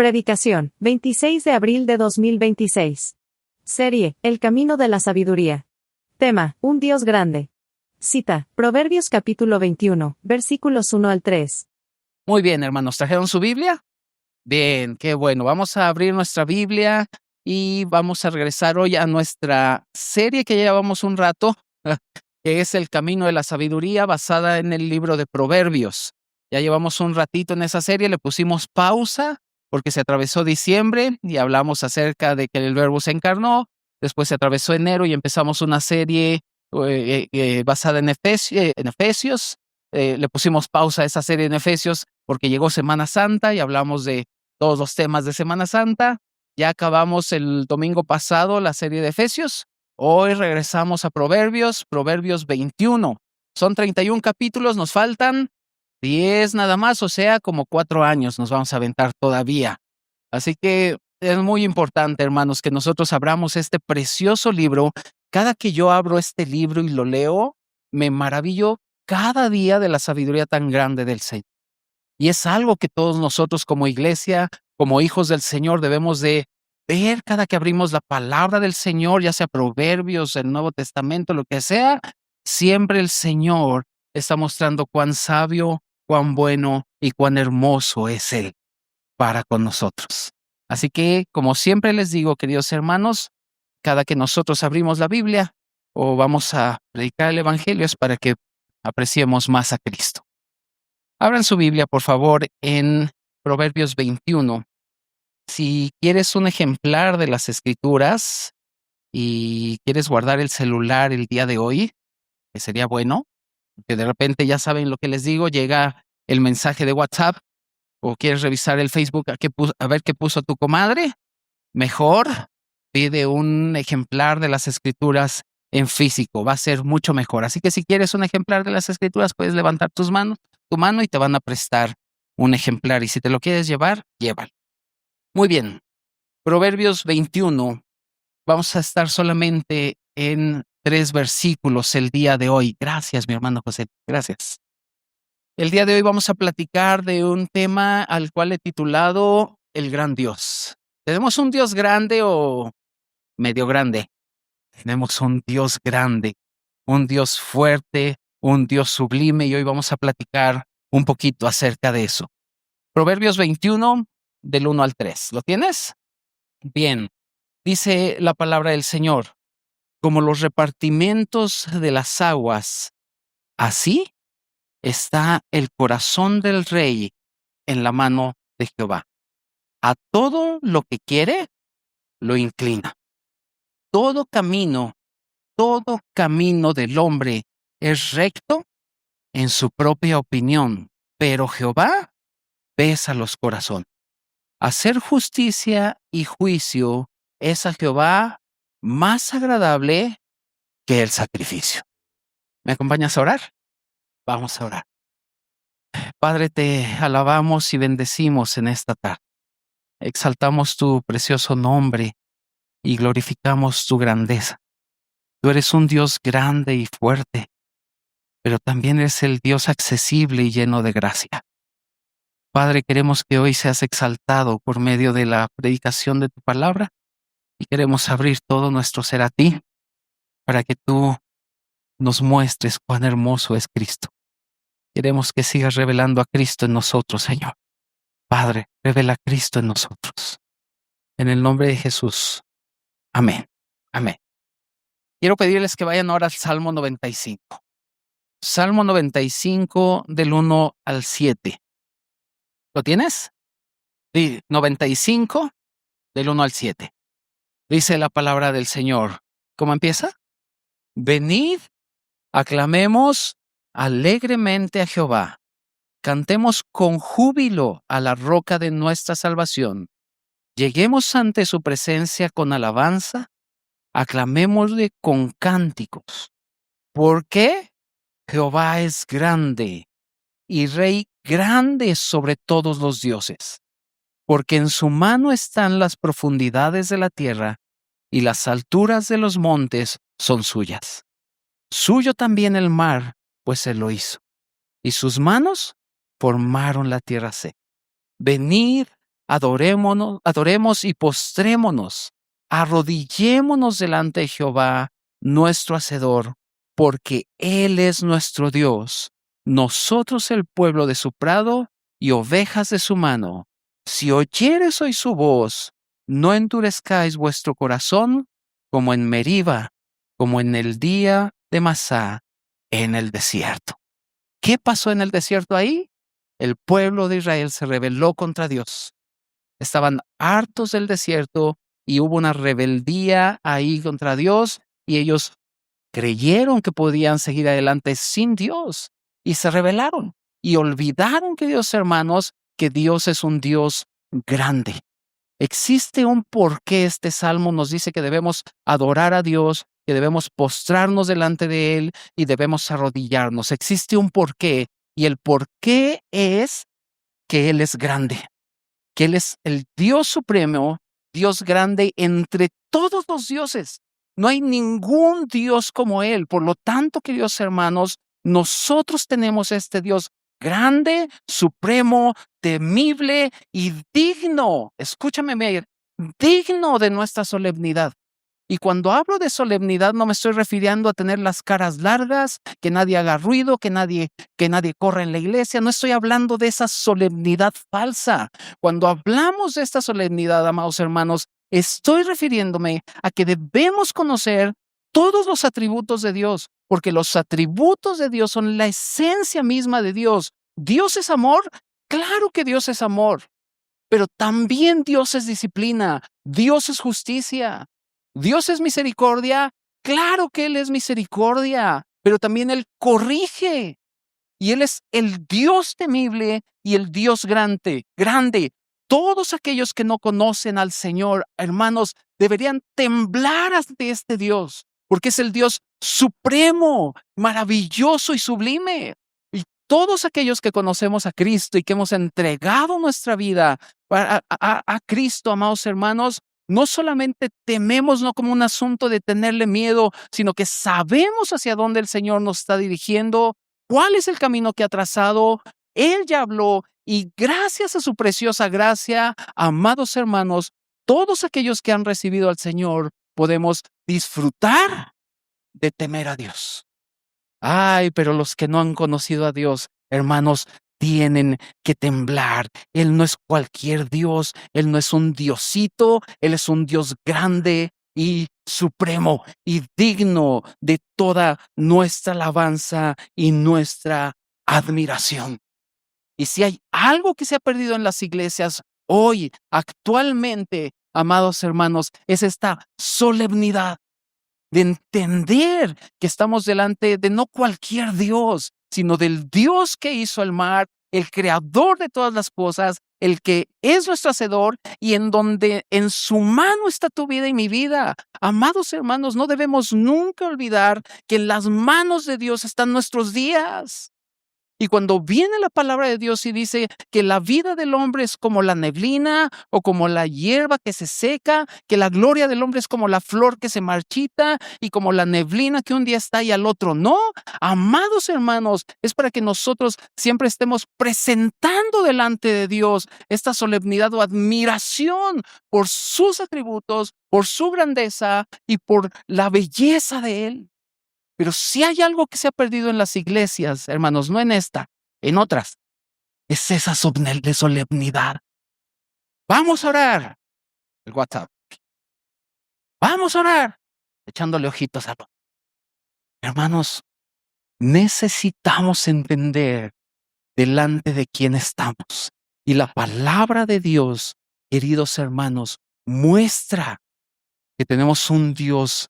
Predicación, 26 de abril de 2026. Serie, El camino de la sabiduría. Tema, un Dios grande. Cita, Proverbios capítulo 21, versículos 1 al 3. Muy bien, hermanos, ¿trajeron su Biblia? Bien, qué bueno. Vamos a abrir nuestra Biblia y vamos a regresar hoy a nuestra serie que ya llevamos un rato, que es El camino de la sabiduría, basada en el libro de Proverbios. Ya llevamos un ratito en esa serie, le pusimos pausa porque se atravesó diciembre y hablamos acerca de que el Verbo se encarnó. Después se atravesó enero y empezamos una serie basada en Efesios. Le pusimos pausa a esa serie en Efesios porque llegó Semana Santa y hablamos de todos los temas de Semana Santa. Ya acabamos el domingo pasado la serie de Efesios. Hoy regresamos a Proverbios 21. Son 31 capítulos, nos faltan 10 nada más, o sea, como 4 años nos vamos a aventar todavía. Así que es muy importante, hermanos, que nosotros abramos este precioso libro. Cada que yo abro este libro y lo leo, me maravillo cada día de la sabiduría tan grande del Señor. Y es algo que todos nosotros como iglesia, como hijos del Señor, debemos de ver cada que abrimos la palabra del Señor, ya sea Proverbios, el Nuevo Testamento, lo que sea. Siempre el Señor está mostrando cuán sabio, cuán bueno y cuán hermoso es Él para con nosotros. Así que, como siempre les digo, queridos hermanos, cada que nosotros abrimos la Biblia o vamos a predicar el Evangelio es para que apreciemos más a Cristo. Abran su Biblia, por favor, en Proverbios 21. Si quieres un ejemplar de las Escrituras y quieres guardar el celular el día de hoy, que sería bueno, que de repente ya saben lo que les digo, llega el mensaje de WhatsApp o quieres revisar el Facebook a ver qué puso tu comadre, mejor pide un ejemplar de las Escrituras en físico, va a ser mucho mejor. Así que si quieres un ejemplar de las Escrituras, puedes levantar tu mano y te van a prestar un ejemplar. Y si te lo quieres llevar, llévalo. Muy bien. Proverbios 21. Vamos a estar solamente en 3 versículos el día de hoy. Gracias, mi hermano José. Gracias. El día de hoy vamos a platicar de un tema al cual he titulado El gran Dios. ¿Tenemos un Dios grande o medio grande? Tenemos un Dios grande, un Dios fuerte, un Dios sublime, y hoy vamos a platicar un poquito acerca de eso. Proverbios 21, del 1 al 3. ¿Lo tienes? Bien. Dice la palabra del Señor: como los repartimientos de las aguas, así está el corazón del rey en la mano de Jehová. A todo lo que quiere, lo inclina. Todo camino del hombre es recto en su propia opinión, pero Jehová pesa los corazones. Hacer justicia y juicio es a Jehová más agradable que el sacrificio. ¿Me acompañas a orar? Vamos a orar. Padre, te alabamos y bendecimos en esta tarde. Exaltamos tu precioso nombre y glorificamos tu grandeza. Tú eres un Dios grande y fuerte, pero también eres el Dios accesible y lleno de gracia. Padre, queremos que hoy seas exaltado por medio de la predicación de tu palabra y queremos abrir todo nuestro ser a ti para que tú nos muestres cuán hermoso es Cristo. Queremos que sigas revelando a Cristo en nosotros, Señor. Padre, revela a Cristo en nosotros. En el nombre de Jesús. Amén. Amén. Quiero pedirles que vayan ahora al Salmo 95. Salmo 95 del 1 al 7. ¿Lo tienes? 95 del 1 al 7. Dice la palabra del Señor. ¿Cómo empieza? Venid, aclamemos alegremente a Jehová. Cantemos con júbilo a la roca de nuestra salvación. Lleguemos ante su presencia con alabanza. Aclamémosle con cánticos. ¿Por qué? Jehová es grande y Rey grande sobre todos los dioses. Porque en su mano están las profundidades de la tierra y las alturas de los montes son suyas. Suyo también el mar, pues él lo hizo. Y sus manos formaron la tierra seca. Venid, adoremos y postrémonos, arrodillémonos delante de Jehová, nuestro Hacedor, porque Él es nuestro Dios, nosotros el pueblo de su prado y ovejas de su mano. Si oyereis hoy su voz, no endurezcáis vuestro corazón como en Meriba, como en el día de Masá, en el desierto. ¿Qué pasó en el desierto ahí? El pueblo de Israel se rebeló contra Dios. Estaban hartos del desierto y hubo una rebeldía ahí contra Dios y ellos creyeron que podían seguir adelante sin Dios y se rebelaron y olvidaron, queridos hermanos, que Dios es un Dios grande. Existe un porqué. Este salmo nos dice que debemos adorar a Dios, que debemos postrarnos delante de Él y debemos arrodillarnos. Existe un porqué y el porqué es que Él es grande, que Él es el Dios supremo, Dios grande entre todos los dioses. No hay ningún Dios como Él. Por lo tanto, queridos hermanos, nosotros tenemos este Dios grande, supremo, temible y digno. Escúchame bien, digno de nuestra solemnidad. Y cuando hablo de solemnidad no me estoy refiriendo a tener las caras largas, que nadie haga ruido, que nadie corra en la iglesia. No estoy hablando de esa solemnidad falsa. Cuando hablamos de esta solemnidad, amados hermanos, estoy refiriéndome a que debemos conocer todos los atributos de Dios, porque los atributos de Dios son la esencia misma de Dios. ¿Dios es amor? Claro que Dios es amor, pero también Dios es disciplina, Dios es justicia. ¿Dios es misericordia? Claro que Él es misericordia, pero también Él corrige. Y Él es el Dios temible y el Dios grande. Todos aquellos que no conocen al Señor, hermanos, deberían temblar ante este Dios, porque es el Dios supremo, maravilloso y sublime. Y todos aquellos que conocemos a Cristo y que hemos entregado nuestra vida a Cristo, amados hermanos, no solamente tememos, no como un asunto de tenerle miedo, sino que sabemos hacia dónde el Señor nos está dirigiendo, cuál es el camino que ha trazado. Él ya habló y gracias a su preciosa gracia, amados hermanos, todos aquellos que han recibido al Señor podemos disfrutar de temer a Dios. Ay, pero los que no han conocido a Dios, hermanos, tienen que temblar. Él no es cualquier Dios, Él no es un diosito, Él es un Dios grande y supremo y digno de toda nuestra alabanza y nuestra admiración. Y si hay algo que se ha perdido en las iglesias hoy, actualmente, amados hermanos, es esta solemnidad de entender que estamos delante de no cualquier Dios, sino del Dios que hizo el mar, el creador de todas las cosas, el que es nuestro hacedor y en donde en su mano está tu vida y mi vida. Amados hermanos, no debemos nunca olvidar que en las manos de Dios están nuestros días. Y cuando viene la palabra de Dios y dice que la vida del hombre es como la neblina o como la hierba que se seca, que la gloria del hombre es como la flor que se marchita y como la neblina que un día está y al otro no, amados hermanos, es para que nosotros siempre estemos presentando delante de Dios esta solemnidad o admiración por sus atributos, por su grandeza y por la belleza de Él. Pero si hay algo que se ha perdido en las iglesias, hermanos, no en esta, en otras, es esa solemnidad. Vamos a orar. El WhatsApp. Vamos a orar. Echándole ojitos a... Hermanos, necesitamos entender delante de quién estamos. Y la palabra de Dios, queridos hermanos, muestra que tenemos un Dios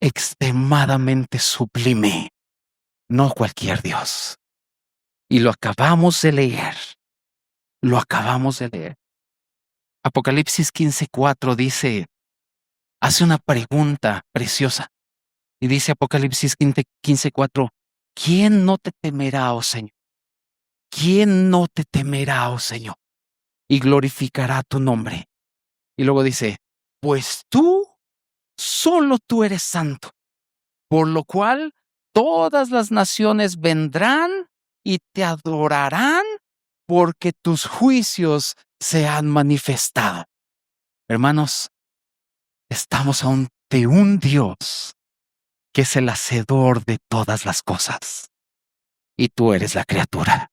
extremadamente sublime, no cualquier Dios. Y lo acabamos de leer. Apocalipsis 15:4 dice, hace una pregunta preciosa. Y dice Apocalipsis 15:4, ¿quién no te temerá, oh Señor? ¿Quién no te temerá, oh Señor? Y glorificará tu nombre. Y luego dice, pues solo tú eres santo, por lo cual todas las naciones vendrán y te adorarán, porque tus juicios se han manifestado. Hermanos, estamos ante un Dios que es el hacedor de todas las cosas. Y tú eres la criatura.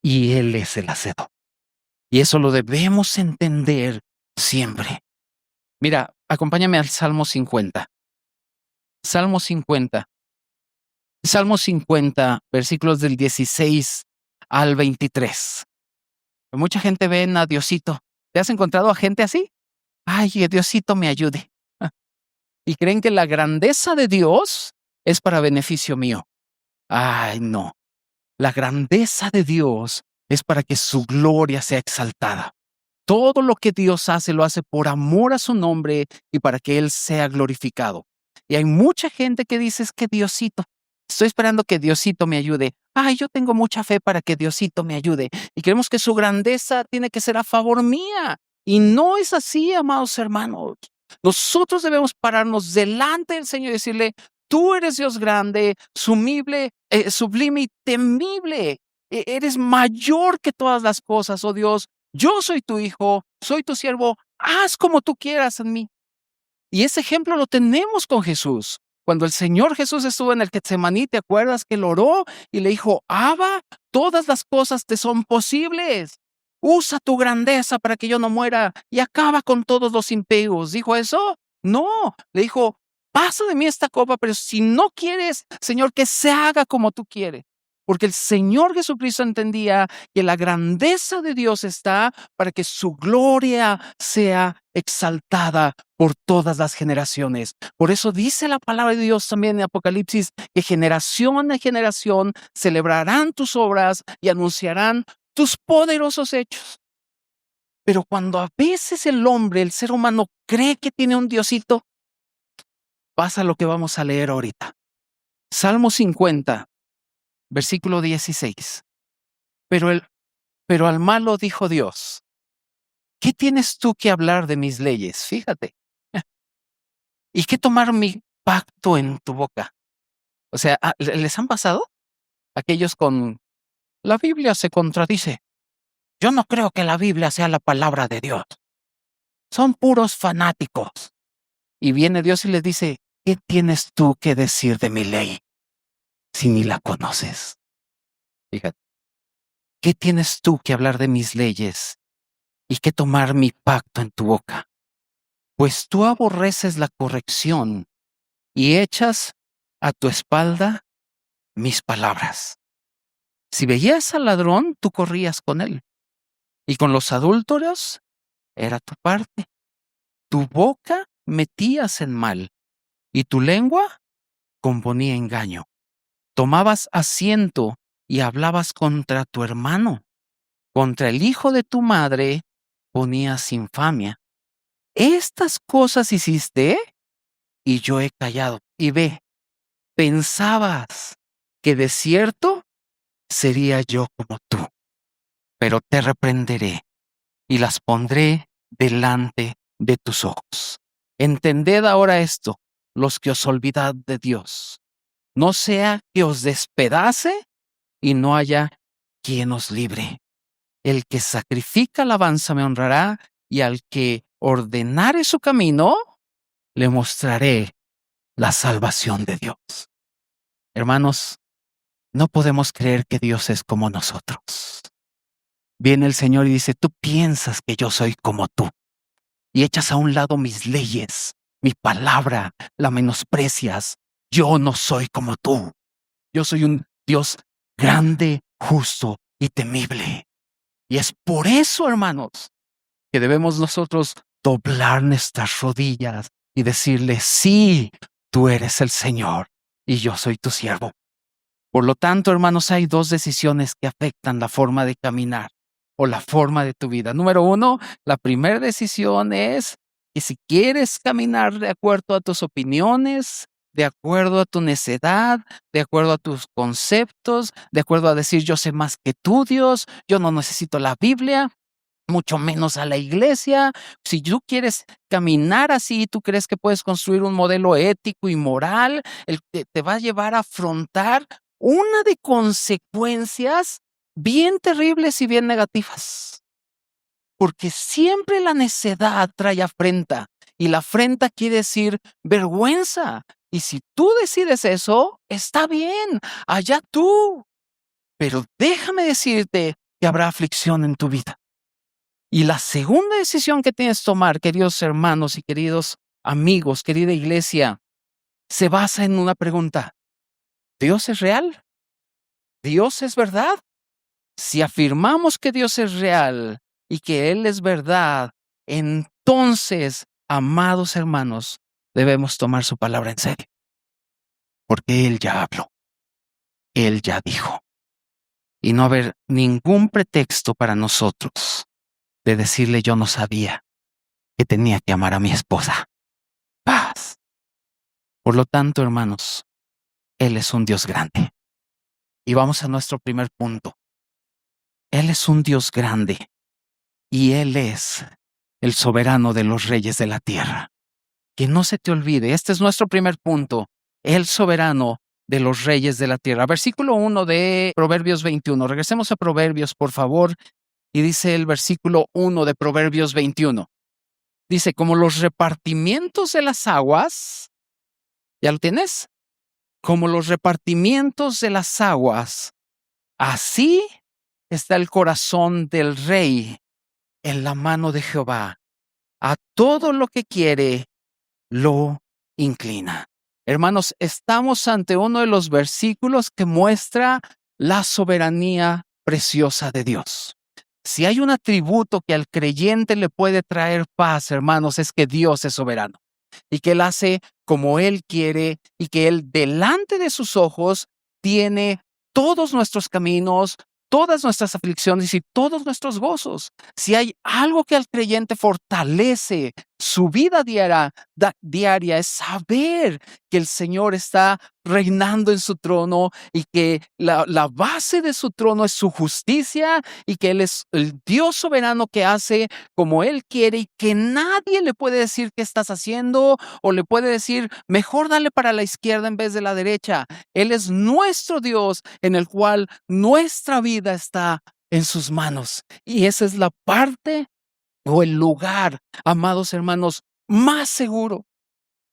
Y Él es el hacedor. Y eso lo debemos entender siempre. Mira, acompáñame al Salmo 50. Salmo 50. Salmo 50, versículos del 16 al 23. Mucha gente ve a Diosito. ¿Te has encontrado a gente así? Ay, que Diosito me ayude. Y creen que la grandeza de Dios es para beneficio mío. Ay, no. La grandeza de Dios es para que su gloria sea exaltada. Todo lo que Dios hace lo hace por amor a su nombre y para que Él sea glorificado. Y hay mucha gente que dice es que Diosito, estoy esperando que Diosito me ayude. Ay, yo tengo mucha fe para que Diosito me ayude. Y creemos que su grandeza tiene que ser a favor mía. Y no es así, amados hermanos. Nosotros debemos pararnos delante del Señor y decirle, tú eres Dios grande, sublime y temible. Eres mayor que todas las cosas, oh Dios. Yo soy tu hijo, soy tu siervo, haz como tú quieras en mí. Y ese ejemplo lo tenemos con Jesús. Cuando el Señor Jesús estuvo en el Getsemaní, ¿te acuerdas que él oró y le dijo, Abba, todas las cosas te son posibles? Usa tu grandeza para que yo no muera y acaba con todos los impíos. ¿Dijo eso? No, le dijo, pasa de mí esta copa, pero si no quieres, Señor, que se haga como tú quieres. Porque el Señor Jesucristo entendía que la grandeza de Dios está para que su gloria sea exaltada por todas las generaciones. Por eso dice la palabra de Dios también en Apocalipsis que generación a generación celebrarán tus obras y anunciarán tus poderosos hechos. Pero cuando a veces el hombre, el ser humano, cree que tiene un Diosito, pasa lo que vamos a leer ahorita. Salmo 50. Versículo 16. Pero al malo dijo Dios, ¿qué tienes tú que hablar de mis leyes? Fíjate. ¿Y qué tomar mi pacto en tu boca? O sea, ¿les han pasado? Aquellos con la Biblia se contradice. Yo no creo que la Biblia sea la palabra de Dios. Son puros fanáticos. Y viene Dios y les dice, ¿qué tienes tú que decir de mi ley si ni la conoces? Fíjate. ¿Qué tienes tú que hablar de mis leyes y que tomar mi pacto en tu boca? Pues tú aborreces la corrección y echas a tu espalda mis palabras. Si veías al ladrón, tú corrías con él, y con los adúlteros era tu parte. Tu boca metías en mal, y tu lengua componía engaño. Tomabas asiento y hablabas contra tu hermano. Contra el hijo de tu madre ponías infamia. Estas cosas hiciste y yo he callado. Y ve, pensabas que de cierto sería yo como tú, pero te reprenderé y las pondré delante de tus ojos. Entended ahora esto, los que os olvidad de Dios. No sea que os despedace y no haya quien os libre. El que sacrifica alabanza me honrará, y al que ordenare su camino, le mostraré la salvación de Dios. Hermanos, no podemos creer que Dios es como nosotros. Viene el Señor y dice, tú piensas que yo soy como tú, y echas a un lado mis leyes, mi palabra, la menosprecias. Yo no soy como tú. Yo soy un Dios grande, justo y temible. Y es por eso, hermanos, que debemos nosotros doblar nuestras rodillas y decirle, sí, tú eres el Señor y yo soy tu siervo. Por lo tanto, hermanos, hay dos decisiones que afectan la forma de caminar o la forma de tu vida. Número uno, la primera decisión es que si quieres caminar de acuerdo a tus opiniones, de acuerdo a tu necedad, de acuerdo a tus conceptos, de acuerdo a decir yo sé más que tú, Dios, yo no necesito la Biblia, mucho menos a la iglesia. Si tú quieres caminar así, tú crees que puedes construir un modelo ético y moral, el que te va a llevar a afrontar una de consecuencias bien terribles y bien negativas. porque siempre la necedad trae afrenta, y la afrenta quiere decir vergüenza. Y si tú decides eso, está bien, allá tú. Pero déjame decirte que habrá aflicción en tu vida. Y la segunda decisión que tienes que tomar, queridos hermanos y queridos amigos, querida iglesia, se basa en una pregunta. ¿Dios es real? ¿Dios es verdad? Si afirmamos que Dios es real y que Él es verdad, entonces, amados hermanos, debemos tomar su palabra en serio. Porque Él ya habló. Él ya dijo. Y no haber ningún pretexto para nosotros de decirle yo no sabía que tenía que amar a mi esposa. Paz. Por lo tanto, hermanos, Él es un Dios grande. Y vamos a nuestro primer punto. Él es un Dios grande y Él es el soberano de los reyes de la tierra. Que no se te olvide, este es nuestro primer punto, el soberano de los reyes de la tierra. Versículo 1 de Proverbios 21. Regresemos a Proverbios, por favor, y dice el versículo 1 de Proverbios 21. Dice, como los repartimientos de las aguas, ¿ya lo tienes? Como los repartimientos de las aguas, así está el corazón del rey en la mano de Jehová. A todo lo que quiere, lo inclina. Hermanos, estamos ante uno de los versículos que muestra la soberanía preciosa de Dios. Si hay un atributo que al creyente le puede traer paz, hermanos, es que Dios es soberano y que Él hace como Él quiere y que Él delante de sus ojos tiene todos nuestros caminos, todas nuestras aflicciones y todos nuestros gozos. Si hay algo que al creyente fortalece su vida diaria es saber que el Señor está reinando en su trono y que la base de su trono es su justicia y que Él es el Dios soberano que hace como Él quiere y que nadie le puede decir qué estás haciendo o le puede decir mejor dale para la izquierda en vez de la derecha. Él es nuestro Dios en el cual nuestra vida está en sus manos y esa es la parte o el lugar, amados hermanos, más seguro.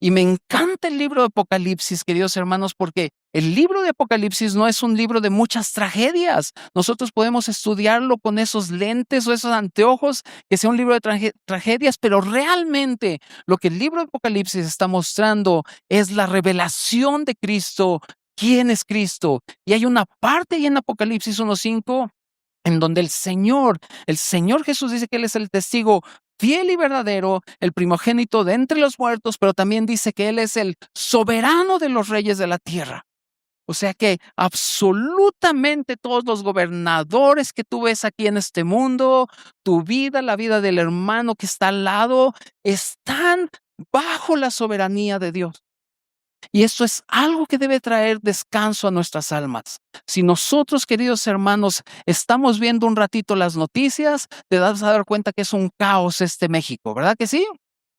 Y me encanta el libro de Apocalipsis, queridos hermanos, porque el libro de Apocalipsis no es un libro de muchas tragedias. Nosotros podemos estudiarlo con esos lentes o esos anteojos, que sea un libro de tragedias, pero realmente lo que el libro de Apocalipsis está mostrando es la revelación de Cristo. ¿Quién es Cristo? Y hay una parte ahí en Apocalipsis 1:5 en donde el Señor Jesús dice que Él es el testigo fiel y verdadero, el primogénito de entre los muertos, pero también dice que Él es el soberano de los reyes de la tierra. O sea que absolutamente todos los gobernadores que tú ves aquí en este mundo, tu vida, la vida del hermano que está al lado, están bajo la soberanía de Dios. Y esto es algo que debe traer descanso a nuestras almas. Si nosotros, queridos hermanos, estamos viendo un ratito las noticias, te vas a dar cuenta que es un caos este México, ¿verdad que sí?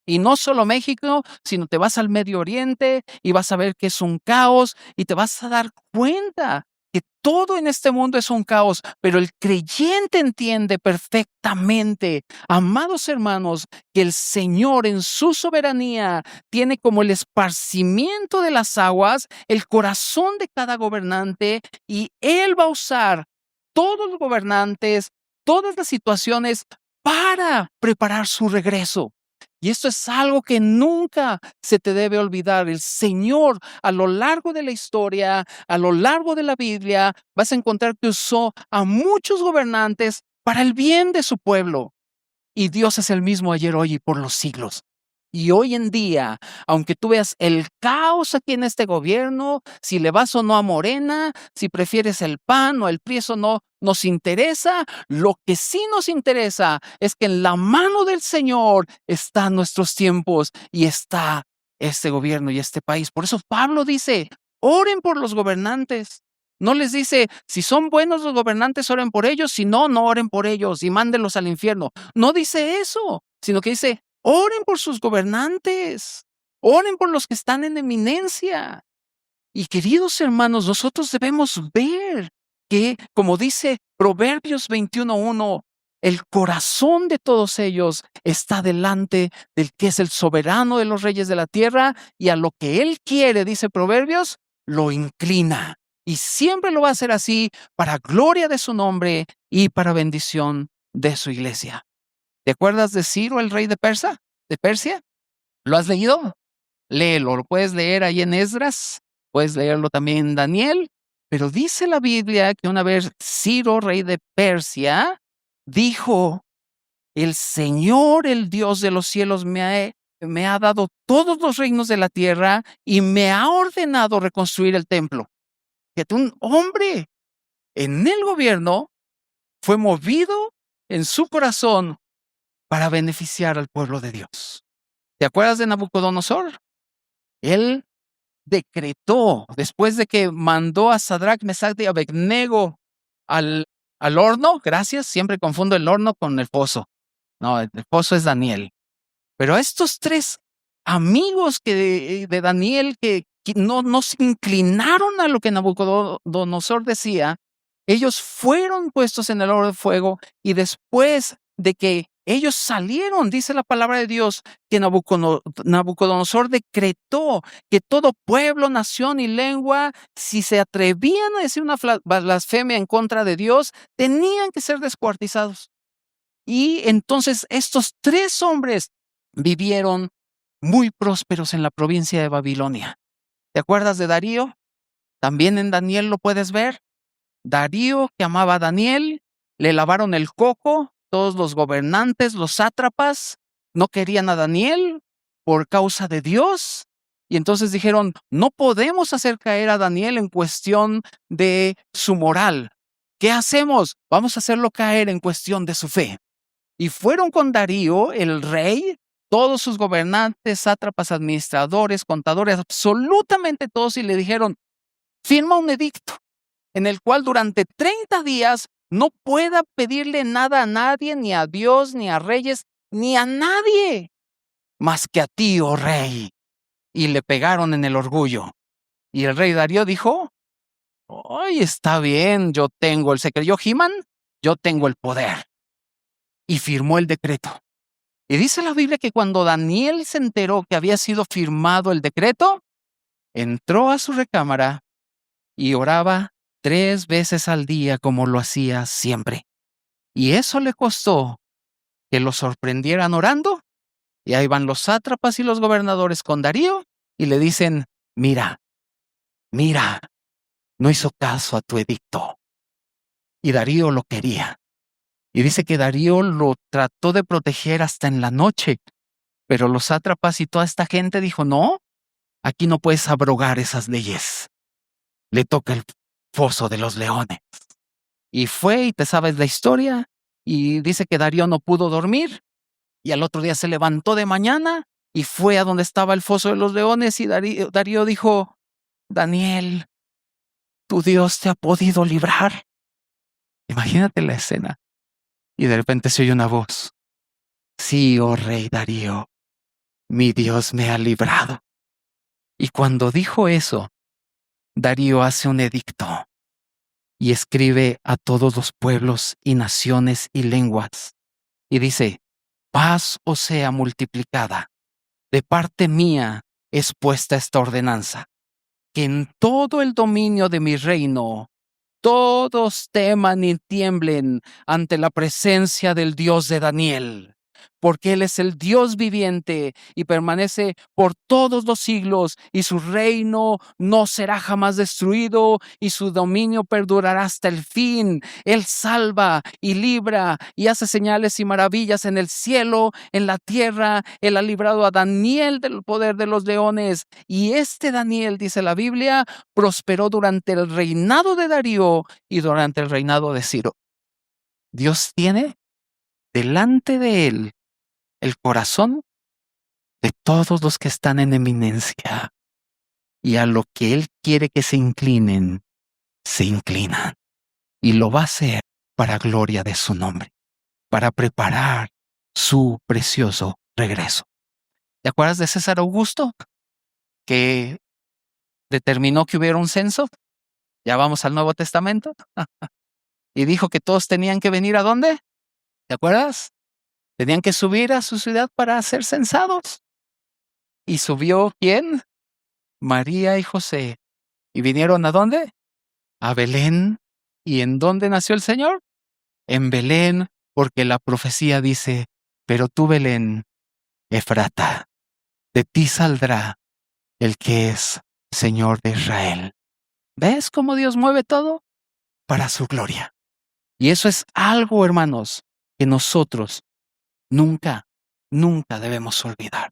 Y no solo México, sino te vas al Medio Oriente y vas a ver que es un caos y te vas a dar cuenta que todo en este mundo es un caos, pero el creyente entiende perfectamente, amados hermanos, que el Señor en su soberanía tiene como el esparcimiento de las aguas el corazón de cada gobernante y Él va a usar todos los gobernantes, todas las situaciones para preparar su regreso. Y esto es algo que nunca se te debe olvidar. El Señor, a lo largo de la historia, a lo largo de la Biblia, vas a encontrar que usó a muchos gobernantes para el bien de su pueblo. Y Dios es el mismo ayer, hoy y por los siglos. Y hoy en día, aunque tú veas el caos aquí en este gobierno, si le vas o no a Morena, si prefieres el PAN o el PRI, eso no nos interesa. Lo que sí nos interesa es que en la mano del Señor están nuestros tiempos y está este gobierno y este país. Por eso Pablo dice, oren por los gobernantes. No les dice, si son buenos los gobernantes, oren por ellos, si no, no oren por ellos y mándenlos al infierno. No dice eso, sino que dice, oren por sus gobernantes, oren por los que están en eminencia. Y queridos hermanos, nosotros debemos ver que, como dice Proverbios 21:1, el corazón de todos ellos está delante del que es el soberano de los reyes de la tierra, y a lo que él quiere, dice Proverbios, lo inclina. Y siempre lo va a hacer así para gloria de su nombre y para bendición de su iglesia. ¿Te acuerdas de Ciro, el rey de Persia? ¿Lo has leído? Léelo, lo puedes leer ahí en Esdras, puedes leerlo también en Daniel, pero dice la Biblia que una vez Ciro, rey de Persia, dijo: el Señor, el Dios de los cielos, me ha dado todos los reinos de la tierra y me ha ordenado reconstruir el templo. Fíjate, un hombre en el gobierno fue movido en su corazón para beneficiar al pueblo de Dios. ¿Te acuerdas de Nabucodonosor? Él decretó, después de que mandó a Sadrach, Mesach y Abednego al horno, gracias, siempre confundo el horno con el pozo. No, el pozo es Daniel. Pero a estos tres amigos de Daniel que no se inclinaron a lo que Nabucodonosor decía, ellos fueron puestos en el horno de fuego, y después de que ellos salieron, dice la palabra de Dios, que Nabucodonosor decretó que todo pueblo, nación y lengua, si se atrevían a decir una blasfemia en contra de Dios, tenían que ser descuartizados. Y entonces estos tres hombres vivieron muy prósperos en la provincia de Babilonia. ¿Te acuerdas de Darío? También en Daniel lo puedes ver. Darío, que amaba a Daniel, le lavaron el coco. Todos los gobernantes, los sátrapas, no querían a Daniel por causa de Dios. Y entonces dijeron: no podemos hacer caer a Daniel en cuestión de su moral. ¿Qué hacemos? Vamos a hacerlo caer en cuestión de su fe. Y fueron con Darío, el rey, todos sus gobernantes, sátrapas, administradores, contadores, absolutamente todos, y le dijeron: firma un edicto en el cual durante 30 días no pueda pedirle nada a nadie, ni a Dios, ni a reyes, ni a nadie, más que a ti, oh rey. Y le pegaron en el orgullo. Y el rey Darío dijo: ¡ay, está bien! Yo tengo el secreto. Yo, He-Man, yo tengo el poder. Y firmó el decreto. Y dice la Biblia que cuando Daniel se enteró que había sido firmado el decreto, entró a su recámara y oraba 3 veces al día como lo hacía siempre. Y eso le costó que lo sorprendieran orando. Y ahí van los sátrapas y los gobernadores con Darío y le dicen: mira, no hizo caso a tu edicto. Y Darío lo quería. Y dice que Darío lo trató de proteger hasta en la noche. Pero los sátrapas y toda esta gente dijo: no, aquí no puedes abrogar esas leyes. Le toca el foso de los leones. Y fue, y te sabes la historia, y dice que Darío no pudo dormir, y al otro día se levantó de mañana y fue a donde estaba el foso de los leones, y Darío dijo: Daniel, tu Dios te ha podido librar. Imagínate la escena. Y de repente se oye una voz: sí, oh rey Darío, mi Dios me ha librado. Y cuando dijo eso, Darío hace un edicto y escribe a todos los pueblos y naciones y lenguas. Y dice: paz os sea multiplicada. De parte mía es puesta esta ordenanza, que en todo el dominio de mi reino todos teman y tiemblen ante la presencia del Dios de Daniel, porque Él es el Dios viviente y permanece por todos los siglos, y su reino no será jamás destruido, y su dominio perdurará hasta el fin. Él salva y libra y hace señales y maravillas en el cielo, en la tierra. Él ha librado a Daniel del poder de los leones, y este Daniel, dice la Biblia, prosperó durante el reinado de Darío y durante el reinado de Ciro. Dios tiene delante de él el corazón de todos los que están en eminencia, y a lo que Él quiere que se inclinen, se inclinan, y lo va a hacer para gloria de su nombre, para preparar su precioso regreso. ¿Te acuerdas de César Augusto, que determinó que hubiera un censo? Ya vamos al Nuevo Testamento. Y dijo que todos tenían que venir ¿a dónde? ¿Te acuerdas? Tenían que subir a su ciudad para ser censados. ¿Y subió quién? María y José. ¿Y vinieron a dónde? A Belén. ¿Y en dónde nació el Señor? En Belén, porque la profecía dice, pero tú, Belén, Efrata, de ti saldrá el que es Señor de Israel. ¿Ves cómo Dios mueve todo? Para su gloria. Y eso es algo, hermanos, que nosotros nunca, nunca debemos olvidar.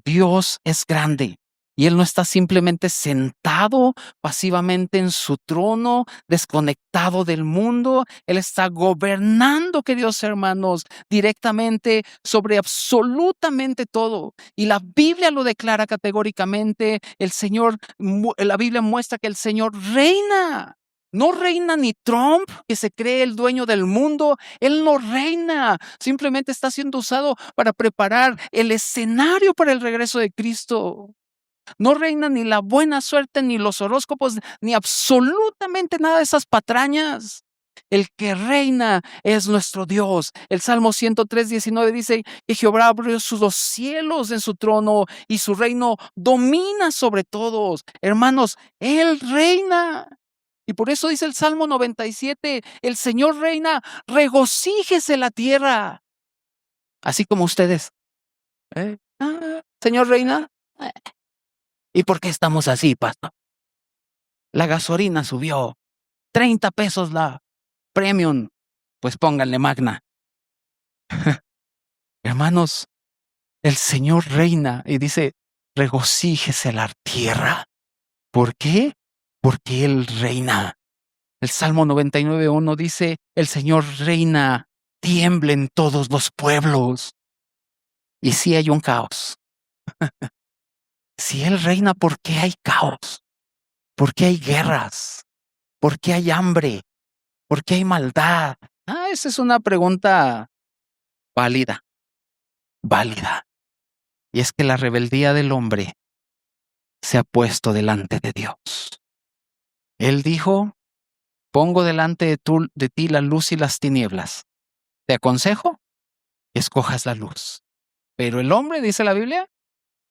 Dios es grande y Él no está simplemente sentado pasivamente en su trono, desconectado del mundo. Él está gobernando, queridos hermanos, directamente sobre absolutamente todo. Y la Biblia lo declara categóricamente. La Biblia muestra que el Señor reina. No reina ni Trump, que se cree el dueño del mundo. Él no reina. Simplemente está siendo usado para preparar el escenario para el regreso de Cristo. No reina ni la buena suerte, ni los horóscopos, ni absolutamente nada de esas patrañas. El que reina es nuestro Dios. El Salmo 103:19 dice que Jehová abrió los cielos en su trono y su reino domina sobre todos. Hermanos, Él reina. Y por eso dice el Salmo 97, el Señor reina, regocíjese la tierra. Así como ustedes. Señor reina. ¿Y por qué estamos así, pastor? La gasolina subió. 30 pesos la premium. Pues pónganle magna. Hermanos, el Señor reina y dice, regocíjese la tierra. ¿Por qué? Porque Él reina. El Salmo 99:1 dice, el Señor reina, tiemblen todos los pueblos. Y sí hay un caos. Si Él reina, ¿por qué hay caos? ¿Por qué hay guerras? ¿Por qué hay hambre? ¿Por qué hay maldad? Esa es una pregunta válida. Y es que la rebeldía del hombre se ha puesto delante de Dios. Él dijo, pongo delante de ti la luz y las tinieblas. Te aconsejo que escojas la luz. Pero el hombre, dice la Biblia,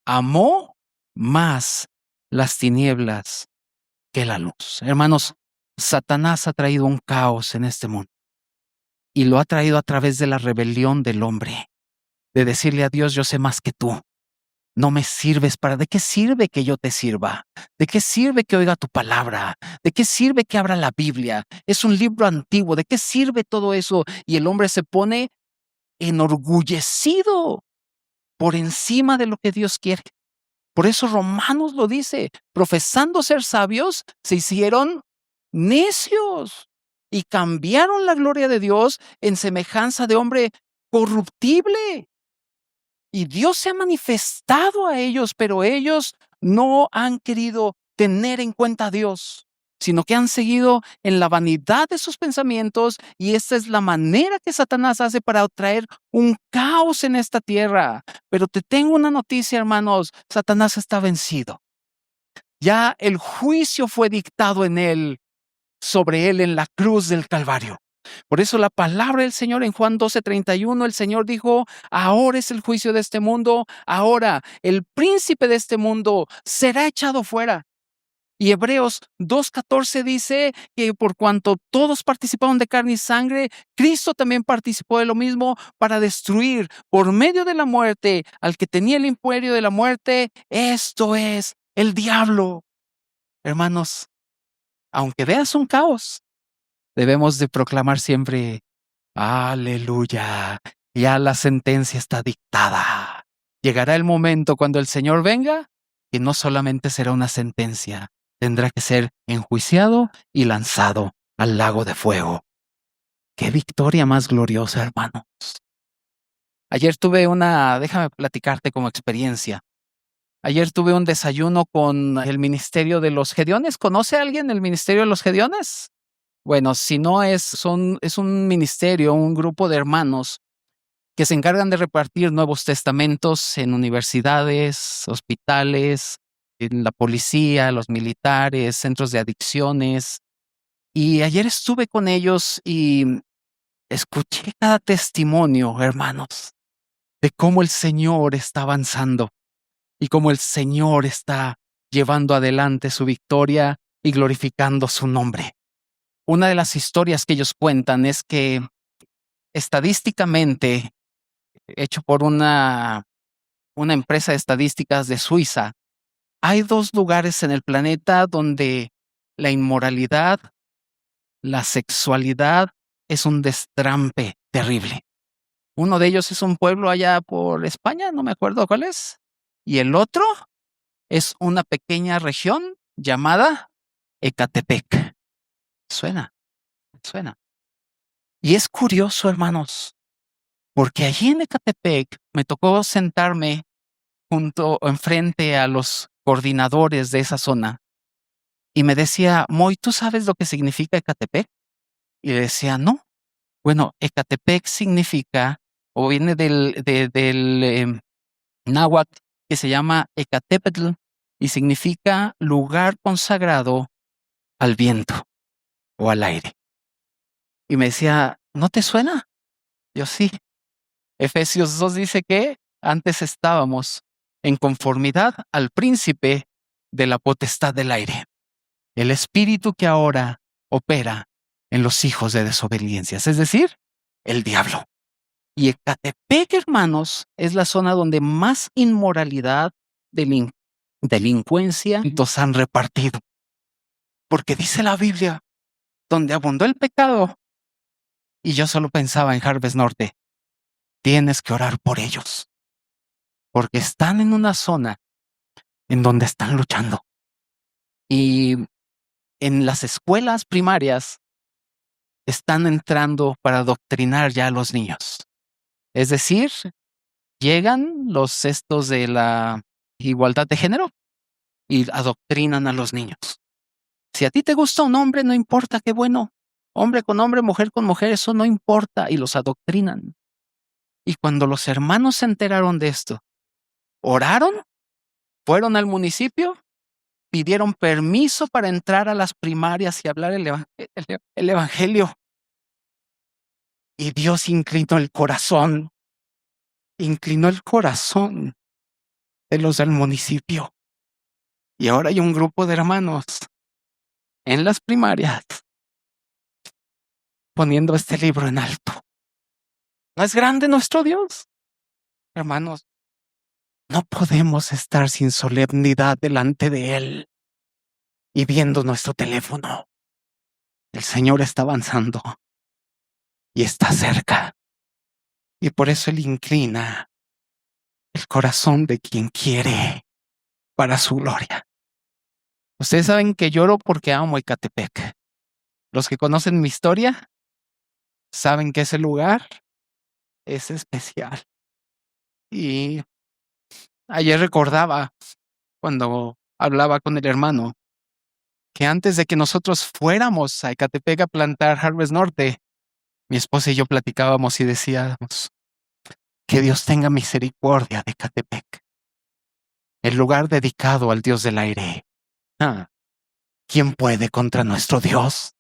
amó más las tinieblas que la luz. Hermanos, Satanás ha traído un caos en este mundo y lo ha traído a través de la rebelión del hombre, de decirle a Dios, yo sé más que tú. No me sirves ¿de qué sirve que yo te sirva? ¿De qué sirve que oiga tu palabra? ¿De qué sirve que abra la Biblia? Es un libro antiguo. ¿De qué sirve todo eso? Y el hombre se pone enorgullecido por encima de lo que Dios quiere. Por eso Romanos lo dice, profesando ser sabios, se hicieron necios y cambiaron la gloria de Dios en semejanza de hombre corruptible. Y Dios se ha manifestado a ellos, pero ellos no han querido tener en cuenta a Dios, sino que han seguido en la vanidad de sus pensamientos, y esta es la manera que Satanás hace para traer un caos en esta tierra. Pero te tengo una noticia, hermanos, Satanás está vencido. Ya el juicio fue dictado sobre él en la cruz del Calvario. Por eso la palabra del Señor en Juan 12:31, el Señor dijo, ahora es el juicio de este mundo, ahora el príncipe de este mundo será echado fuera. Y Hebreos 2:14 dice que por cuanto todos participaron de carne y sangre, Cristo también participó de lo mismo para destruir por medio de la muerte al que tenía el imperio de la muerte, esto es el diablo. Hermanos, aunque veas un caos, debemos de proclamar siempre, aleluya, ya la sentencia está dictada. Llegará el momento cuando el Señor venga, que no solamente será una sentencia, tendrá que ser enjuiciado y lanzado al lago de fuego. ¡Qué victoria más gloriosa, hermanos! Ayer déjame platicarte como experiencia. Ayer tuve un desayuno con el Ministerio de los Gedeones. ¿Conoce a alguien el Ministerio de los Gedeones? Bueno, si no es un ministerio, un grupo de hermanos que se encargan de repartir Nuevos Testamentos en universidades, hospitales, en la policía, los militares, centros de adicciones. Y ayer estuve con ellos y escuché cada testimonio, hermanos, de cómo el Señor está avanzando y cómo el Señor está llevando adelante su victoria y glorificando su nombre. Una de las historias que ellos cuentan es que estadísticamente, hecho por una empresa de estadísticas de Suiza, hay 2 lugares en el planeta donde la inmoralidad, la sexualidad es un destrampe terrible. Uno de ellos es un pueblo allá por España, no me acuerdo cuál es, y el otro es una pequeña región llamada Ecatepec. Suena. Y es curioso, hermanos, porque allí en Ecatepec me tocó sentarme enfrente a los coordinadores de esa zona y me decía, Moy, ¿tú sabes lo que significa Ecatepec? Y le decía, no. Bueno, Ecatepec significa, o viene del náhuatl, que se llama Ecatepetl, y significa lugar consagrado al viento o al aire. Y me decía, ¿no te suena? Yo sí. Efesios 2 dice que antes estábamos en conformidad al príncipe de la potestad del aire, el espíritu que ahora opera en los hijos de desobediencias, es decir, el diablo. Y Ecatepec, hermanos, es la zona donde más inmoralidad, delincuencia nos han repartido. Porque dice la Biblia, donde abundó el pecado, y yo solo pensaba en Harvest Norte, tienes que orar por ellos, porque están en una zona en donde están luchando. Y en las escuelas primarias están entrando para adoctrinar ya a los niños. Es decir, llegan los estos de la igualdad de género y adoctrinan a los niños. Si a ti te gusta un hombre, no importa, qué bueno. Hombre con hombre, mujer con mujer, eso no importa, y los adoctrinan. Y cuando los hermanos se enteraron de esto, oraron, fueron al municipio, pidieron permiso para entrar a las primarias y hablar el evangelio. Y Dios inclinó el corazón de los del municipio. Y ahora hay un grupo de hermanos en las primarias poniendo este libro en alto. ¿No es grande nuestro Dios? Hermanos, no podemos estar sin solemnidad delante de Él y viendo nuestro teléfono. El Señor está avanzando y está cerca. Y por eso Él inclina el corazón de quien quiere para su gloria. Ustedes saben que lloro porque amo Ecatepec. Los que conocen mi historia saben que ese lugar es especial. Y ayer recordaba cuando hablaba con el hermano que antes de que nosotros fuéramos a Ecatepec a plantar Harvest Norte, mi esposa y yo platicábamos y decíamos, que Dios tenga misericordia de Ecatepec, el lugar dedicado al Dios del aire. ¿Quién puede contra nuestro Dios?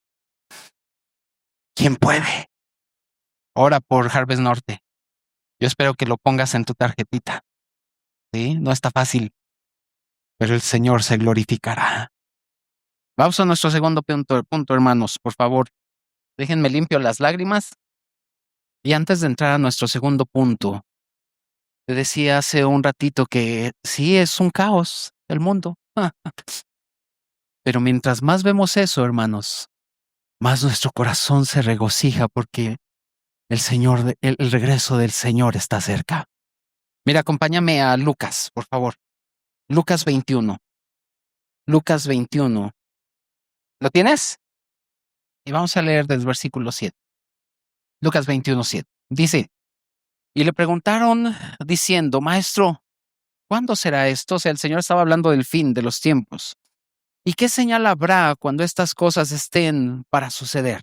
¿Quién puede? Ora por Harvest Norte. Yo espero que lo pongas en tu tarjetita. ¿Sí? No está fácil, pero el Señor se glorificará. Vamos a nuestro segundo punto, hermanos, por favor. Déjenme limpio las lágrimas. Y antes de entrar a nuestro segundo punto, te decía hace un ratito que sí es un caos el mundo. Pero mientras más vemos eso, hermanos, más nuestro corazón se regocija porque el regreso del Señor está cerca. Mira, acompáñame a Lucas, por favor. Lucas 21. Lucas 21. ¿Lo tienes? Y vamos a leer del versículo 7. Lucas 21:7. Dice, y le preguntaron diciendo, Maestro, ¿cuándo será esto? O sea, el Señor estaba hablando del fin de los tiempos. ¿Y qué señal habrá cuando estas cosas estén para suceder?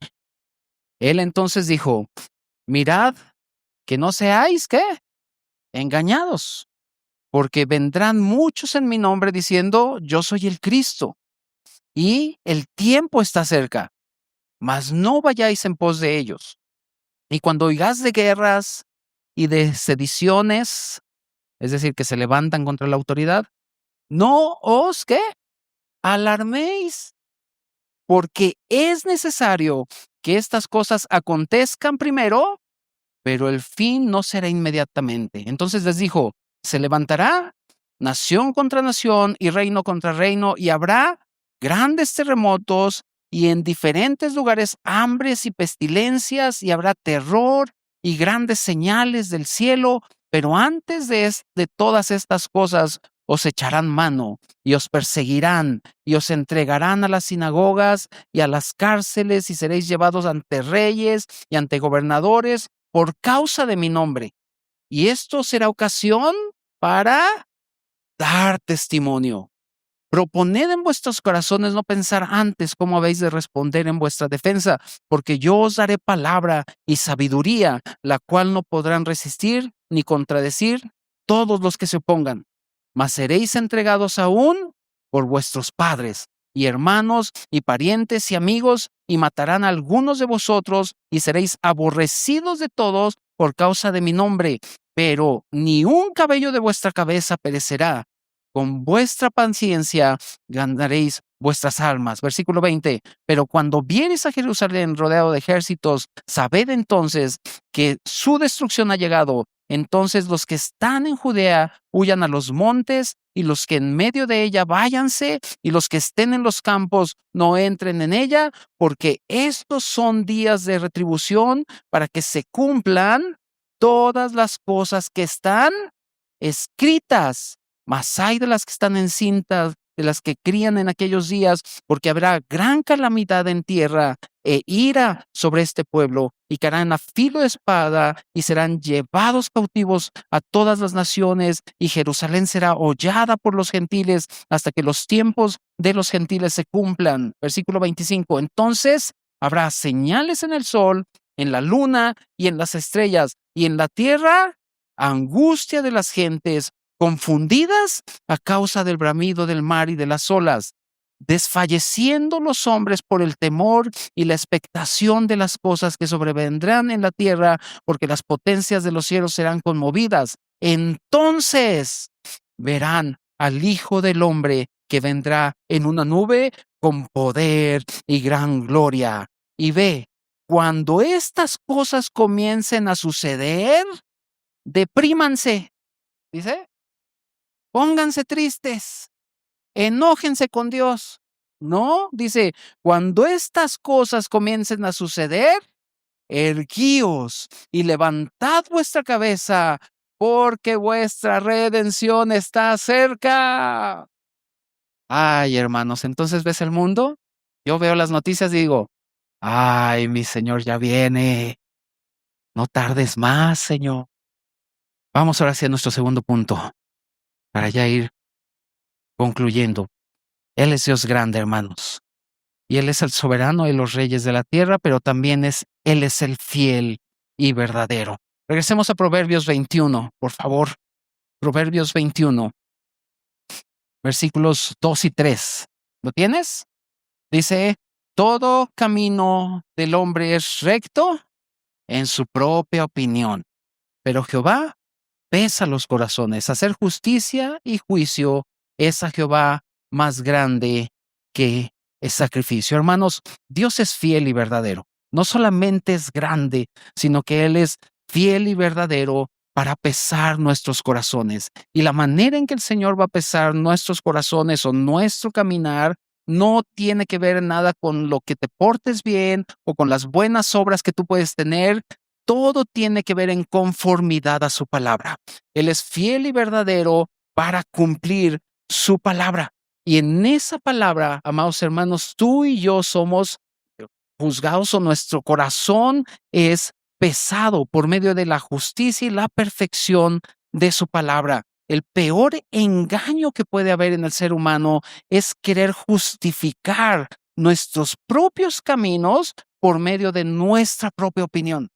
Él entonces dijo, mirad que no seáis, ¿qué? Engañados, porque vendrán muchos en mi nombre diciendo, yo soy el Cristo, y el tiempo está cerca, mas no vayáis en pos de ellos. Y cuando oigáis de guerras y de sediciones, es decir, que se levantan contra la autoridad, no os, ¿qué? Alarméis, porque es necesario que estas cosas acontezcan primero, pero el fin no será inmediatamente. Entonces les dijo, se levantará nación contra nación y reino contra reino, y habrá grandes terremotos y en diferentes lugares hambres y pestilencias, y habrá terror y grandes señales del cielo, pero antes de todas estas cosas os echarán mano y os perseguirán y os entregarán a las sinagogas y a las cárceles y seréis llevados ante reyes y ante gobernadores por causa de mi nombre. Y esto será ocasión para dar testimonio. Proponed en vuestros corazones no pensar antes cómo habéis de responder en vuestra defensa, porque yo os daré palabra y sabiduría, la cual no podrán resistir ni contradecir todos los que se opongan. Mas seréis entregados aún por vuestros padres y hermanos y parientes y amigos, y matarán a algunos de vosotros, y seréis aborrecidos de todos por causa de mi nombre, pero ni un cabello de vuestra cabeza perecerá. Con vuestra paciencia ganaréis vuestras almas. Versículo 20. Pero cuando viereis a Jerusalén rodeado de ejércitos, sabed entonces que su destrucción ha llegado. Entonces los que están en Judea huyan a los montes, y los que en medio de ella váyanse, y los que estén en los campos no entren en ella, porque estos son días de retribución para que se cumplan todas las cosas que están escritas. Mas hay de las que están encintas, de las que crían en aquellos días, porque habrá gran calamidad en tierra e ira sobre este pueblo, y caerán a filo de espada, y serán llevados cautivos a todas las naciones, y Jerusalén será hollada por los gentiles hasta que los tiempos de los gentiles se cumplan. Versículo 25. Entonces habrá señales en el sol, en la luna y en las estrellas, y en la tierra angustia de las gentes, confundidas a causa del bramido del mar y de las olas, desfalleciendo los hombres por el temor y la expectación de las cosas que sobrevendrán en la tierra, porque las potencias de los cielos serán conmovidas. Entonces verán al Hijo del Hombre que vendrá en una nube con poder y gran gloria. Y ve, cuando estas cosas comiencen a suceder, deprímanse, dice. Pónganse tristes, enójense con Dios. No, dice, cuando estas cosas comiencen a suceder, erguíos y levantad vuestra cabeza, porque vuestra redención está cerca. Ay, hermanos, entonces ves el mundo. Yo veo las noticias y digo, ay, mi Señor ya viene. No tardes más, Señor. Vamos ahora hacia nuestro segundo punto, para ya ir concluyendo. Él es Dios grande, hermanos. Y Él es el soberano de los reyes de la tierra, pero también Él es el fiel y verdadero. Regresemos a Proverbios 21, por favor. Proverbios 21, versículos 2 y 3. ¿Lo tienes? Dice, todo camino del hombre es recto en su propia opinión, pero Jehová pesa los corazones. Hacer justicia y juicio es a Jehová más grande que el sacrificio. Hermanos, Dios es fiel y verdadero. No solamente es grande, sino que Él es fiel y verdadero para pesar nuestros corazones. Y la manera en que el Señor va a pesar nuestros corazones o nuestro caminar no tiene que ver nada con lo que te portes bien o con las buenas obras que tú puedes tener. Todo tiene que ver en conformidad a su palabra. Él es fiel y verdadero para cumplir su palabra. Y en esa palabra, amados hermanos, tú y yo somos juzgados, o nuestro corazón es pesado por medio de la justicia y la perfección de su palabra. El peor engaño que puede haber en el ser humano es querer justificar nuestros propios caminos por medio de nuestra propia opinión.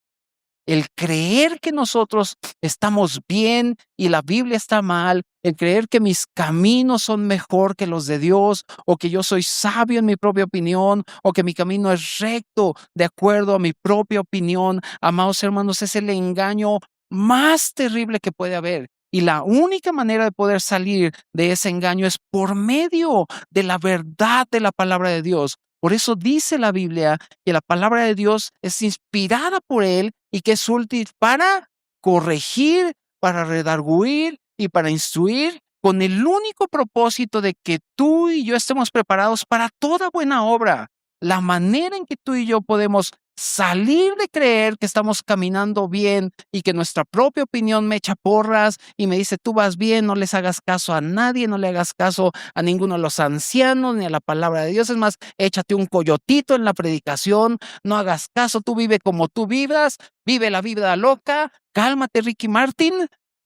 el creer que nosotros estamos bien y la Biblia está mal, el creer que mis caminos son mejor que los de Dios, o que yo soy sabio en mi propia opinión, o que mi camino es recto de acuerdo a mi propia opinión, amados hermanos, es el engaño más terrible que puede haber. Y la única manera de poder salir de ese engaño es por medio de la verdad de la palabra de Dios. Por eso dice la Biblia que la palabra de Dios es inspirada por Él y que es útil para corregir, para redarguir y para instruir, con el único propósito de que tú y yo estemos preparados para toda buena obra. La manera en que tú y yo podemos salir de creer que estamos caminando bien y que nuestra propia opinión me echa porras y me dice, tú vas bien, no les hagas caso a nadie, no le hagas caso a ninguno de los ancianos ni a la palabra de Dios. Es más, échate un coyotito en la predicación, no hagas caso, tú vive como tú vivas, vive la vida loca, cálmate, Ricky Martin.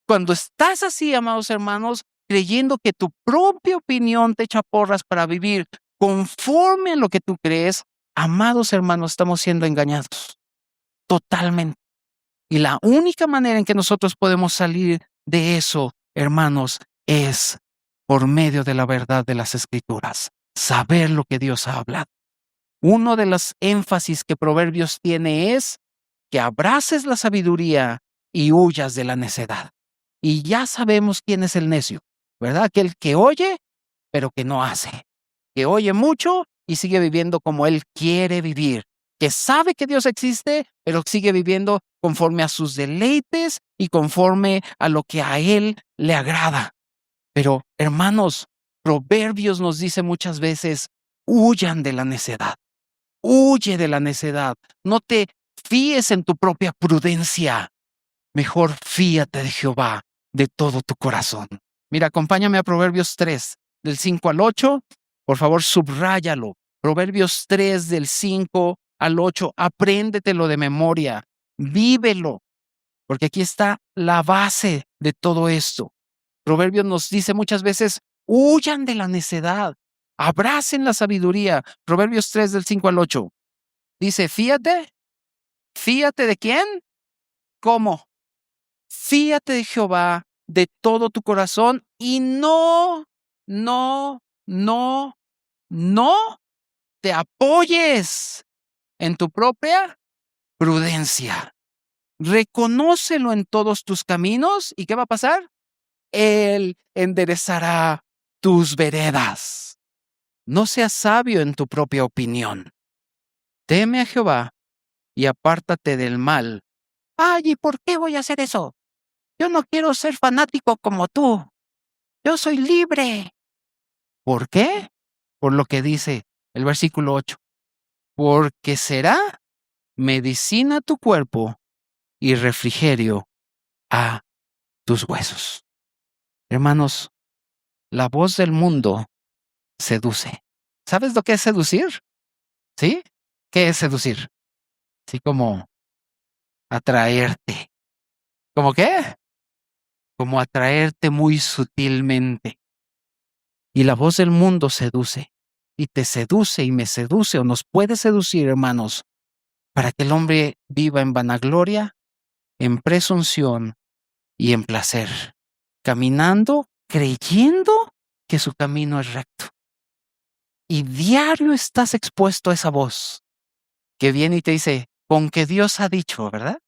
Cuando estás así, amados hermanos, creyendo que tu propia opinión te echa porras para vivir conforme a lo que tú crees, amados hermanos, estamos siendo engañados totalmente. Y la única manera en que nosotros podemos salir de eso, hermanos, es por medio de la verdad de las Escrituras, saber lo que Dios ha hablado. Uno de los énfasis que Proverbios tiene es que abraces la sabiduría y huyas de la necedad. Y ya sabemos quién es el necio, ¿verdad? Aquel que oye, pero que no hace, que oye mucho y sigue viviendo como él quiere vivir, que sabe que Dios existe, pero sigue viviendo conforme a sus deleites y conforme a lo que a él le agrada. Pero, hermanos, Proverbios nos dice muchas veces, huyan de la necedad, huye de la necedad, no te fíes en tu propia prudencia, mejor fíate de Jehová de todo tu corazón. Mira, acompáñame a Proverbios 3, del 5 al 8. Por favor, subráyalo. Proverbios 3, del 5 al 8. Apréndetelo de memoria. Vívelo. Porque aquí está la base de todo esto. Proverbios nos dice muchas veces, huyan de la necedad. Abracen la sabiduría. Proverbios 3, del 5 al 8. Dice, fíate. ¿Fíate de quién? ¿Cómo? Fíate de Jehová de todo tu corazón y no te apoyes en tu propia prudencia. Reconócelo en todos tus caminos. ¿Y qué va a pasar? Él enderezará tus veredas. No seas sabio en tu propia opinión. Teme a Jehová y apártate del mal. Ay, ¿y por qué voy a hacer eso? Yo no quiero ser fanático como tú. Yo soy libre. ¿Por qué? Por lo que dice el versículo 8. Porque será medicina a tu cuerpo y refrigerio a tus huesos. Hermanos, la voz del mundo seduce. ¿Sabes lo que es seducir? ¿Sí? ¿Qué es seducir? Así como atraerte. ¿Cómo qué? Como atraerte muy sutilmente. Y la voz del mundo seduce. Y te seduce y me seduce o nos puede seducir, hermanos, para que el hombre viva en vanagloria, en presunción y en placer, caminando, creyendo que su camino es recto. Y diario estás expuesto a esa voz que viene y te dice, con que Dios ha dicho, ¿verdad?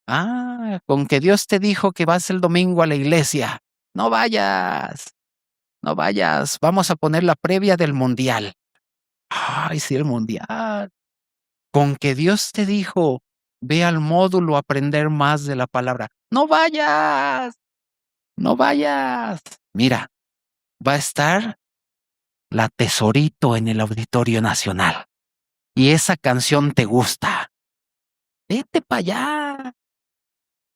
Ah, con que Dios te dijo que vas el domingo a la iglesia. No vayas, no vayas. Vamos a poner la previa del mundial. Ay, sí, el mundial. Con que Dios te dijo, ve al módulo a aprender más de la palabra. No vayas, no vayas. Mira, va a estar la Tesorito en el Auditorio Nacional. Y esa canción te gusta. Vete para allá.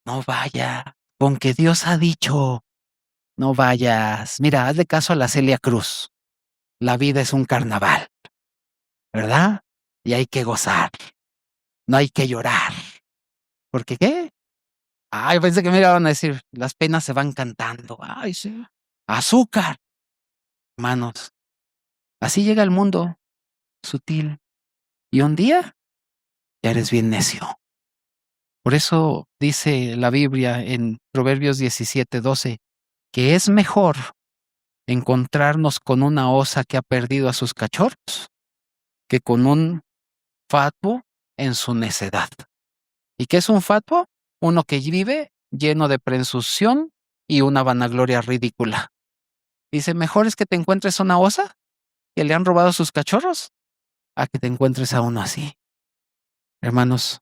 No vayas. Con que Dios ha dicho, no vayas. Mira, hazle caso a la Celia Cruz. La vida es un carnaval, ¿verdad? Y hay que gozar. No hay que llorar. ¿Por qué qué? Ay, pensé que me iban a decir, las penas se van cantando. Ay, sí. Azúcar. Hermanos, así llega el mundo, sutil. Y un día, ya eres bien necio. Por eso dice la Biblia en Proverbios 17:12, que es mejor encontrarnos con una osa que ha perdido a sus cachorros que con un fatuo en su necedad. ¿Y qué es un fatuo? Uno que vive lleno de presunción y una vanagloria ridícula. Dice, mejor es que te encuentres una osa que le han robado sus cachorros a que te encuentres a uno así. Hermanos,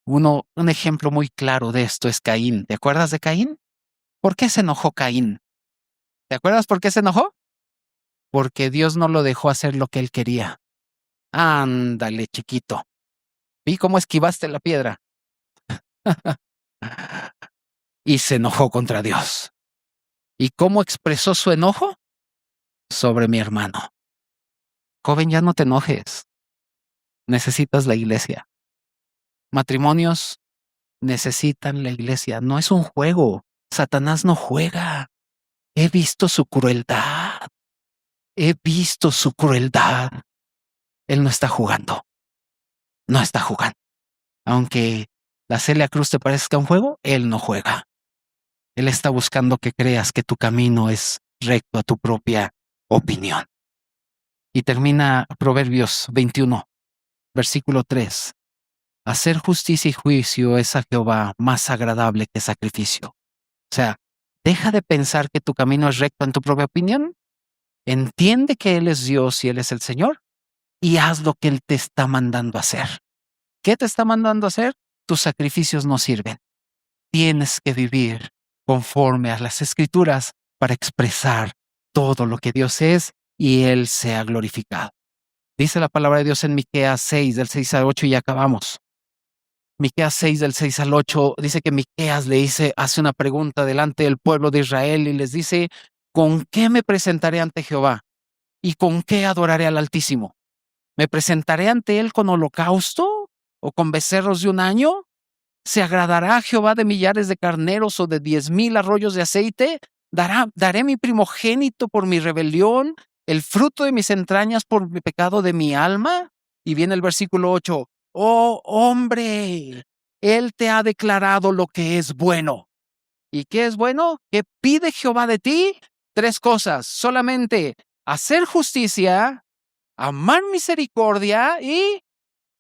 un ejemplo muy claro de esto es Caín. ¿Te acuerdas de Caín? ¿Por qué se enojó Caín? ¿Te acuerdas por qué se enojó? Porque Dios no lo dejó hacer lo que él quería. Ándale, chiquito. Vi cómo esquivaste la piedra. Y se enojó contra Dios. ¿Y cómo expresó su enojo? Sobre mi hermano. Joven, ya no te enojes. Necesitas la iglesia. Matrimonios necesitan la iglesia. No es un juego. Satanás no juega. He visto su crueldad. He visto su crueldad. Él no está jugando. No está jugando. Aunque la Celia Cruz te parezca un juego, él no juega. Él está buscando que creas que tu camino es recto a tu propia opinión. Y termina Proverbios 21, versículo 3. Hacer justicia y juicio es a Jehová más agradable que sacrificio. O sea, deja de pensar que tu camino es recto en tu propia opinión. Entiende que Él es Dios y Él es el Señor y haz lo que Él te está mandando a hacer. ¿Qué te está mandando a hacer? Tus sacrificios no sirven. Tienes que vivir conforme a las Escrituras para expresar todo lo que Dios es y Él sea glorificado. Dice la palabra de Dios en Miqueas 6, del 6 al 8 y acabamos. Miqueas 6, del 6 al 8, dice que Miqueas hace una pregunta delante del pueblo de Israel y les dice, ¿con qué me presentaré ante Jehová? ¿Y con qué adoraré al Altísimo? ¿Me presentaré ante Él con holocausto o con becerros de un año? ¿Se agradará a Jehová de millares de carneros o de 10,000 arroyos de aceite? ¿Daré mi primogénito por mi rebelión, el fruto de mis entrañas por mi pecado de mi alma? Y viene el versículo 8. Oh, hombre, Él te ha declarado lo que es bueno. ¿Y qué es bueno? ¿Qué pide Jehová de ti? 3 cosas, solamente hacer justicia, amar misericordia y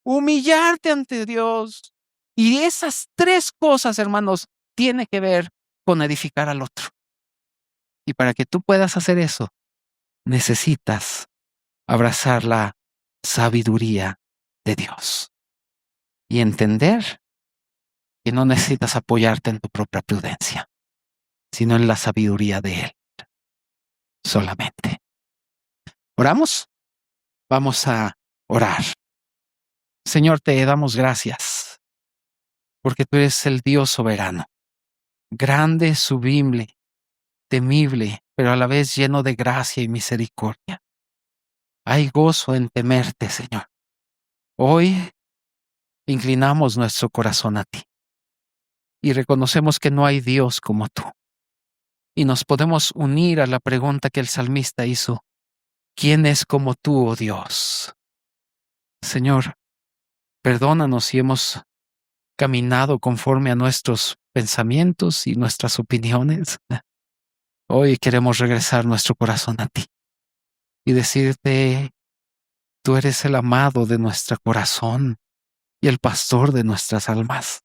humillarte ante Dios. Y esas 3 cosas, hermanos, tiene que ver con edificar al otro. Y para que tú puedas hacer eso, necesitas abrazar la sabiduría de Dios y entender que no necesitas apoyarte en tu propia prudencia, sino en la sabiduría de Él solamente. ¿Oramos? Vamos a orar. Señor, te damos gracias porque tú eres el Dios soberano, grande, sublime, temible, pero a la vez lleno de gracia y misericordia. Hay gozo en temerte, Señor. Hoy inclinamos nuestro corazón a ti y reconocemos que no hay Dios como tú. Y nos podemos unir a la pregunta que el salmista hizo: ¿quién es como tú, oh Dios? Señor, perdónanos si hemos caminado conforme a nuestros pensamientos y nuestras opiniones. Hoy queremos regresar nuestro corazón a ti y decirte, tú eres el amado de nuestro corazón y el pastor de nuestras almas.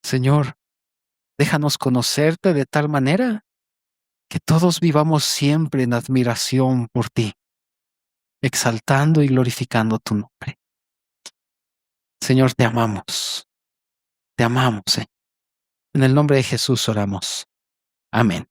Señor, déjanos conocerte de tal manera que todos vivamos siempre en admiración por ti, exaltando y glorificando tu nombre. Señor, te amamos, Señor. En el nombre de Jesús oramos. Amén.